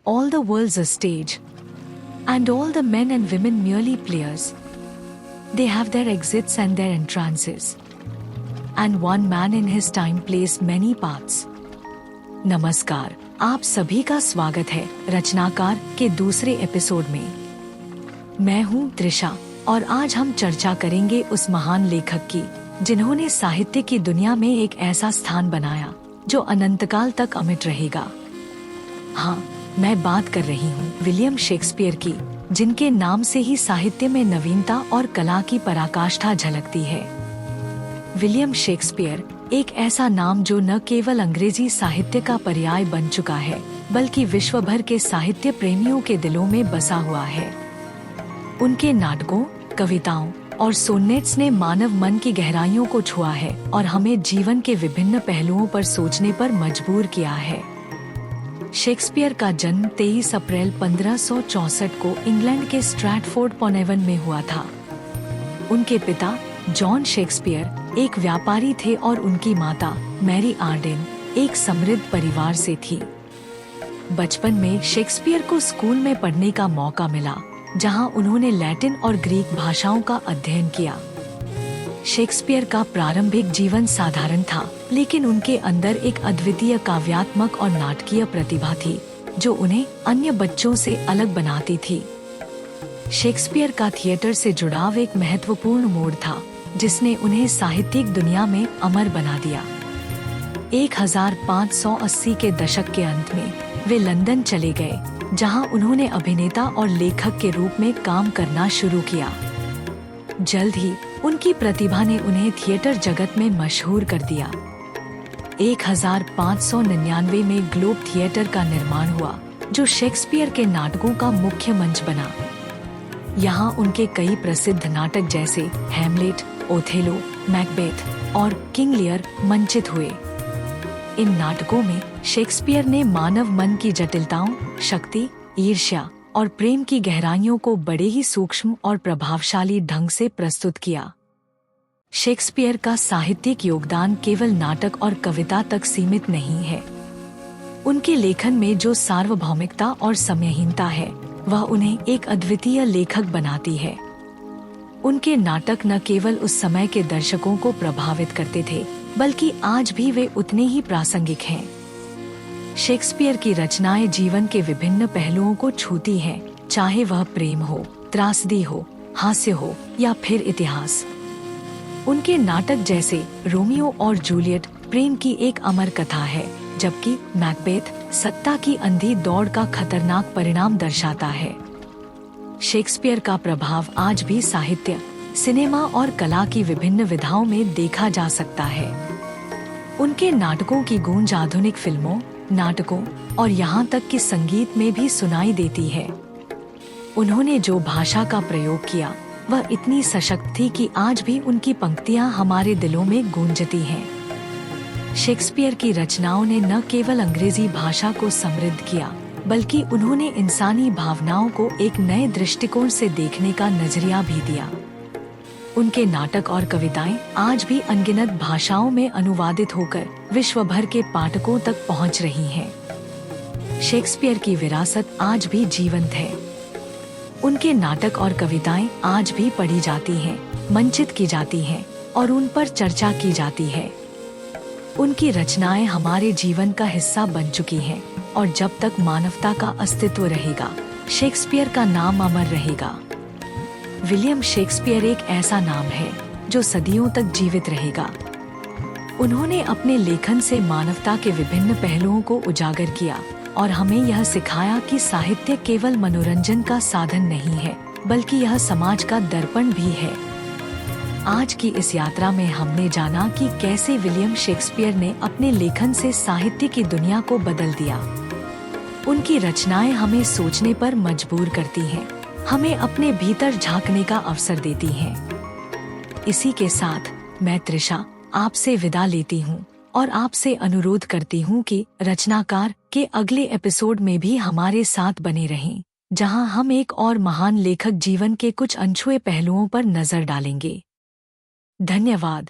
all the world's a stage, and all the men and women merely players. They have their exits and their entrances, and one man in his time plays many parts. नमस्कार, आप सभी का स्वागत है रचनाकार के दूसरे episode में। मैं हूँ त्रिशा और आज हम चर्चा करेंगे उस महान लेखक की जिन्होंने साहित्य की दुनिया में एक ऐसा स्थान बनाया जो अनंतकाल तक अमिट रहेगा। हाँ, मैं बात कर रही हूँ विलियम शेक्सपियर की, जिनके नाम से ही साहित्य में नवीनता और कला की पराकाष्ठा झलकती है। विलियम शेक्सपियर एक ऐसा नाम जो न केवल अंग्रेजी साहित्य का पर्याय बन चुका है, बल्कि विश्व भर के साहित्य प्रेमियों के दिलों में बसा हुआ है। उनके नाटकों, कविताओं और सोनेट्स ने मानव मन की गहराइयों को छुआ है और हमें जीवन के विभिन्न पहलुओं पर सोचने पर मजबूर किया है। शेक्सपियर का जन्म 23 अप्रैल 1564 को इंग्लैंड के स्ट्रैटफोर्ड-अपॉन-एवन में हुआ था। उनके पिता जॉन शेक्सपियर एक व्यापारी थे और उनकी माता मैरी आर्डेन एक समृद्ध परिवार से थी। बचपन में शेक्सपियर को स्कूल में पढ़ने का मौका मिला, जहां उन्होंने लैटिन और ग्रीक भाषाओं का अध्ययन किया। शेक्सपियर का प्रारंभिक जीवन साधारण था, लेकिन उनके अंदर एक अद्वितीय काव्यात्मक और नाटकीय प्रतिभा थी, जो उन्हें अन्य बच्चों से अलग बनाती थी। शेक्सपियर का थिएटर से जुड़ाव एक महत्वपूर्ण मोड़ था, जिसने उन्हें साहित्यिक दुनिया में अमर बना दिया। 1580 के दशक के अंत में वे लंदन चले गए, जहां उन्होंने अभिनेता और लेखक के रूप में काम करना शुरू किया। जल्द ही उनकी प्रतिभा ने उन्हें थिएटर जगत में मशहूर कर दिया। 1599 में ग्लोब थिएटर का निर्माण हुआ, जो शेक्सपियर के नाटकों का मुख्य मंच बना। यहाँ उनके कई प्रसिद्ध नाटक जैसे हैमलेट, ओथेलो, मैकबेथ और किंग लियर मंचित हुए। इन नाटकों में शेक्सपियर ने मानव मन की जटिलताओं, शक्ति, ईर्ष्या और प्रेम की गहराइयों को बड़े ही सूक्ष्म और प्रभावशाली ढंग से प्रस्तुत किया। शेक्सपियर का साहित्यिक योगदान केवल नाटक और कविता तक सीमित नहीं है। उनके लेखन में जो सार्वभौमिकता और समयहीनता है, वह उन्हें एक अद्वितीय लेखक बनाती है। उनके नाटक न केवल उस समय के दर्शकों को प्रभावित करते थे, बल्कि आज भी वे उतने ही प्रासंगिक हैं। शेक्सपियर की रचनाएं जीवन के विभिन्न पहलुओं को छूती हैं, चाहे वह प्रेम हो, त्रासदी हो, हास्य हो या फिर इतिहास। उनके नाटक जैसे रोमियो और जूलियट प्रेम की एक अमर कथा है, जबकि मैकबेथ सत्ता की अंधी दौड़ का खतरनाक परिणाम दर्शाता है। शेक्सपियर का प्रभाव आज भी साहित्य, सिनेमा और कला की विभिन्न विधाओं में देखा जा सकता है। उनके नाटकों की गूंज आधुनिक फिल्मों, नाटकों और यहाँ तक कि संगीत में भी सुनाई देती है। उन्होंने जो भाषा का प्रयोग किया, वह इतनी सशक्त थी कि आज भी उनकी पंक्तियाँ हमारे दिलों में गूंजती हैं। शेक्सपियर की रचनाओं ने न केवल अंग्रेजी भाषा को समृद्ध किया, बल्कि उन्होंने इंसानी भावनाओं को एक नए दृष्टिकोण से देखने का नजरिया भी दिया। उनके नाटक और कविताएं आज भी अनगिनत भाषाओं में अनुवादित होकर विश्व भर के पाठकों तक पहुंच रही हैं। शेक्सपियर की विरासत आज भी जीवंत है। उनके नाटक और कविताएं आज भी पढ़ी जाती हैं, मंचित की जाती हैं और उन पर चर्चा की जाती है। उनकी रचनाएं हमारे जीवन का हिस्सा बन चुकी हैं और जब तक मानवता का अस्तित्व रहेगा, शेक्सपियर का नाम अमर रहेगा। विलियम शेक्सपियर एक ऐसा नाम है जो सदियों तक जीवित रहेगा। उन्होंने अपने लेखन से मानवता के विभिन्न पहलुओं को उजागर किया और हमें यह सिखाया कि साहित्य केवल मनोरंजन का साधन नहीं है, बल्कि यह समाज का दर्पण भी है। आज की इस यात्रा में हमने जाना कि कैसे विलियम शेक्सपियर ने अपने लेखन से साहित्य की दुनिया को बदल दिया। उनकी रचनाएं हमें सोचने पर मजबूर करती हैं, हमें अपने भीतर झांकने का अवसर देती हैं। इसी के साथ मैं त्रिशा आपसे विदा लेती हूँ और आपसे अनुरोध करती हूँ कि रचनाकार के अगले एपिसोड में भी हमारे साथ बने रहें, जहाँ हम एक और महान लेखक जीवन के कुछ अनछुए पहलुओं पर नजर डालेंगे। धन्यवाद।